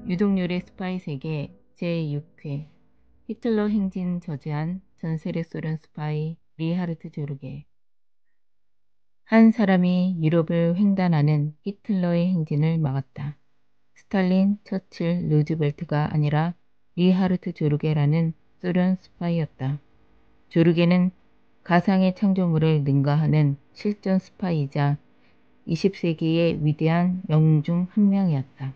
유동률의 스파이 세계 제6회 히틀러 행진 저지한 전세계 소련 스파이 리하르트 조르게. 한 사람이 유럽을 횡단하는 히틀러의 행진을 막았다. 스탈린, 처칠, 루즈벨트가 아니라 리하르트 조르게라는 소련 스파이였다. 조르게는 가상의 창조물을 능가하는 실전 스파이이자 20세기의 위대한 영웅 중 한 명이었다.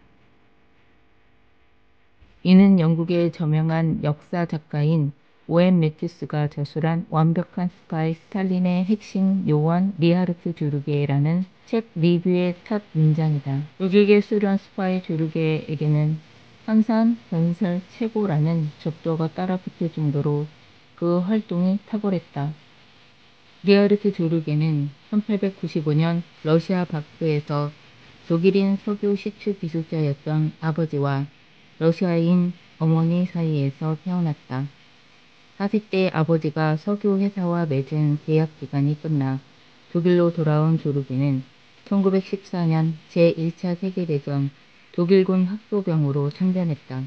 이는 영국의 저명한 역사 작가인 오웬 매튜스가 저술한 완벽한 스파이 스탈린의 핵심 요원 리하르트 조르게라는 책 리뷰의 첫 문장이다. 독일계 소련 스파이 조르게에게는 항상 전설 최고라는 접두가 따라붙을 정도로 그 활동이 탁월했다. 리하르트 조르게는 1895년 러시아 바크에서 독일인 석유 시추 기술자였던 아버지와 러시아인 어머니 사이에서 태어났다. 40대 아버지가 석유 회사와 맺은 계약 기간이 끝나 독일로 돌아온 조르게는 1914년 제1차 세계대전 독일군 학소병으로 참전했다.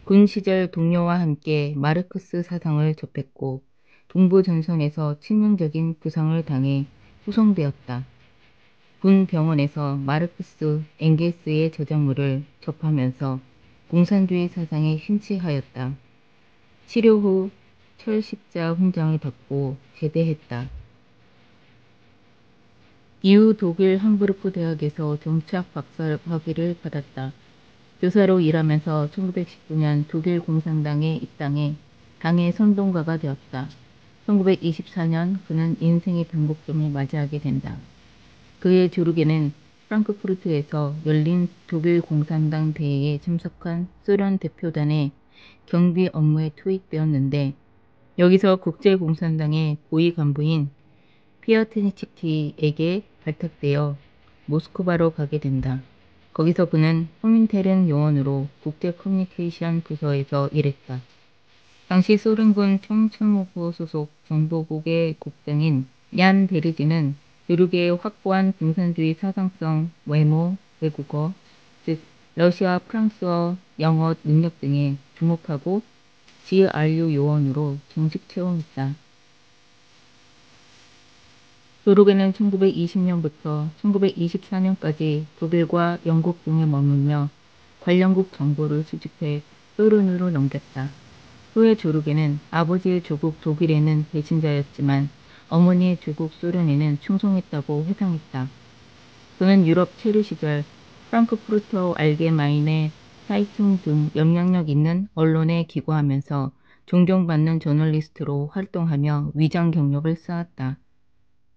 군 시절 동료와 함께 마르크스 사상을 접했고 동부전선에서 치명적인 부상을 당해 후송되었다. 군 병원에서 마르크스, 엥겔스의 저작물을 접하면서 공산주의 사상에 심취하였다. 치료 후 철십자 훈장을 받고 제대했다. 이후 독일 함부르크 대학에서 정치학 박사 학위를 받았다. 교사로 일하면서 1919년 독일 공산당에 입당해 당의 선동가가 되었다. 1924년 그는 인생의 변곡점을 맞이하게 된다. 그의 조르게는 프랑크푸르트에서 열린 독일 공산당 대회에 참석한 소련 대표단의 경비 업무에 투입되었는데 여기서 국제공산당의 고위 간부인 피어트니츠키에게 발탁되어 모스크바로 가게 된다. 거기서 그는 코민테른 요원으로 국제 커뮤니케이션 부서에서 일했다. 당시 소련군 총참모부 소속 정보국의 국장인 얀 베르지는 조르게의 확고한 공산주의 사상성, 외모, 외국어, 즉 러시아, 프랑스어, 영어 능력 등에 주목하고 GRU 요원으로 정식 채용했다. 조르게는 1920년부터 1924년까지 독일과 영국 등에 머물며 관련국 정보를 수집해 소련으로 넘겼다. 후에 조르게는 아버지의 조국 독일에는 배신자였지만 어머니의 조국 소련에는 충성했다고 회상했다. 그는 유럽 체류 시절 프랑크푸르터 알게마인의 사이퉁 등 영향력 있는 언론에 기고하면서 존경받는 저널리스트로 활동하며 위장 경력을 쌓았다.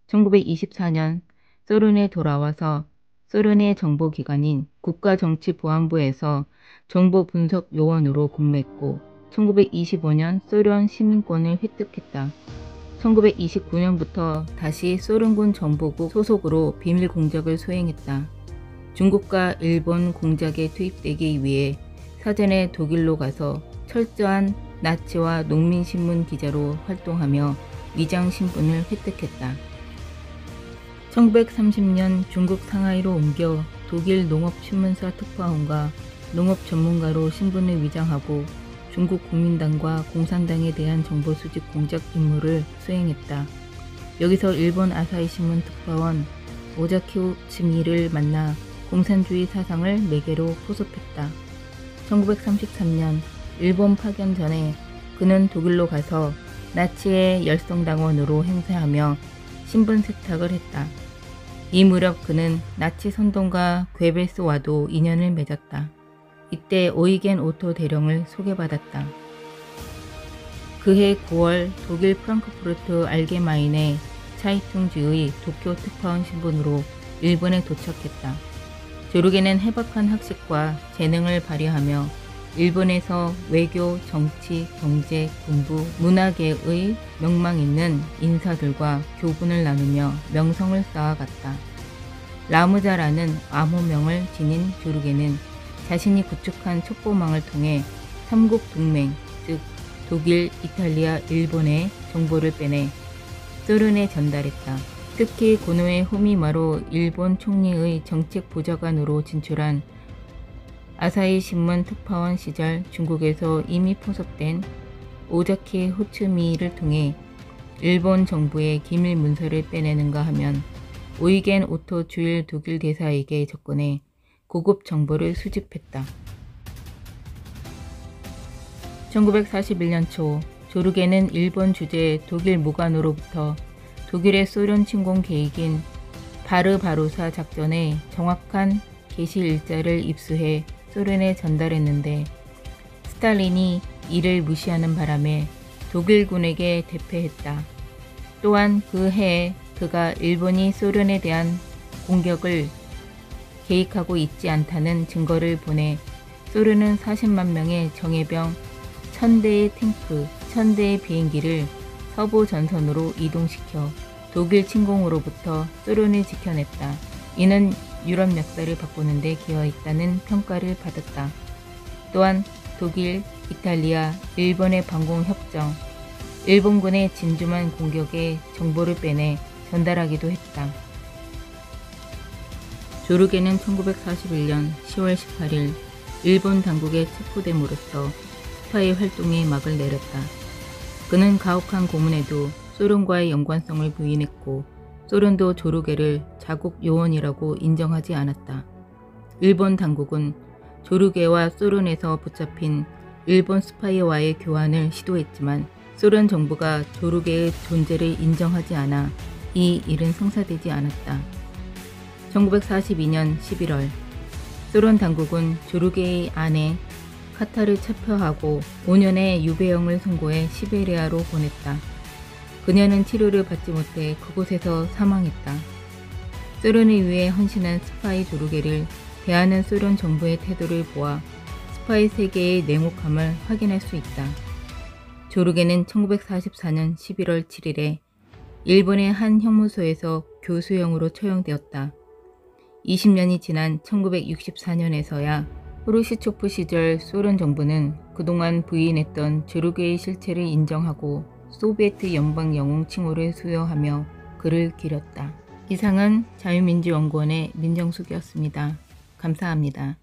1924년 소련에 돌아와서 소련의 정보기관인 국가정치보안부에서 정보분석요원으로 근무했고 1925년 소련 시민권을 획득했다. 1929년부터 다시 소련군 정보국 소속으로 비밀 공작을 수행했다. 중국과 일본 공작에 투입되기 위해 사전에 독일로 가서 철저한 나치와 농민신문 기자로 활동하며 위장 신분을 획득했다. 1930년 중국 상하이로 옮겨 독일 농업신문사 특파원과 농업 전문가로 신분을 위장하고 중국 국민당과 공산당에 대한 정보 수집 공작 임무를 수행했다. 여기서 일본 아사히 신문 특파원 오자키 츠미를 만나 공산주의 사상을 매개로 포섭했다. 1933년 일본 파견 전에 그는 독일로 가서 나치의 열성당원으로 행세하며 신분 세탁을 했다. 이 무렵 그는 나치 선동가 괴벨스와도 인연을 맺었다. 이때 오이겐 오토 대령을 소개받았다. 그해 9월 독일 프랑크푸르트 알게마인의 차이퉁주의 도쿄 특파원 신분으로 일본에 도착했다. 조르게는 해박한 학식과 재능을 발휘하며 일본에서 외교, 정치, 경제, 군부, 문화계의 명망 있는 인사들과 교분을 나누며 명성을 쌓아갔다. 라무자라는 암호명을 지닌 조르게는 자신이 구축한 첩보망을 통해 삼국 동맹, 즉 독일, 이탈리아, 일본의 정보를 빼내 소련에 전달했다. 특히 고노에 후미마로 일본 총리의 정책 보좌관으로 진출한 아사히 신문 특파원 시절 중국에서 이미 포섭된 오자키 호츠미를 통해 일본 정부의 기밀 문서를 빼내는가 하면 오이겐 오토 주일 독일 대사에게 접근해 고급 정보를 수집했다. 1941년 초 조르게는 일본 주재 독일 무관으로부터 독일의 소련 침공 계획인 바르바로사 작전의 정확한 개시 일자를 입수해 소련에 전달했는데 스탈린이 이를 무시하는 바람에 독일군에게 대패했다. 또한 그 해에 그가 일본이 소련에 대한 공격을 계획하고 있지 않다는 증거를 보내 소련은 40만 명의 정예병, 1000대의 탱크, 1000대의 비행기를 서부 전선으로 이동시켜 독일 침공으로부터 소련을 지켜냈다. 이는 유럽 역사를 바꾸는 데 기여했다는 평가를 받았다. 또한 독일, 이탈리아, 일본의 방공협정, 일본군의 진주만 공격의 정보를 빼내 전달하기도 했다. 조르게는 1941년 10월 18일 일본 당국의 체포됨으로써 스파이 활동에 막을 내렸다. 그는 가혹한 고문에도 소련과의 연관성을 부인했고 소련도 조르게를 자국 요원이라고 인정하지 않았다. 일본 당국은 조르게와 소련에서 붙잡힌 일본 스파이와의 교환을 시도했지만 소련 정부가 조르게의 존재를 인정하지 않아 이 일은 성사되지 않았다. 1942년 11월 소련 당국은 조르게의 아내 카타를 체포하고 5년의 유배형을 선고해 시베리아로 보냈다. 그녀는 치료를 받지 못해 그곳에서 사망했다. 소련을 위해 헌신한 스파이 조르게를 대하는 소련 정부의 태도를 보아 스파이 세계의 냉혹함을 확인할 수 있다. 조르게는 1944년 11월 7일에 일본의 한 형무소에서 교수형으로 처형되었다. 20년이 지난 1964년에서야 후르시초프 시절 소련 정부는 그동안 부인했던 조르게의 실체를 인정하고 소비에트 연방 영웅 칭호를 수여하며 그를 기렸다. 이상은 자유민주연구원의 민정숙이었습니다. 감사합니다.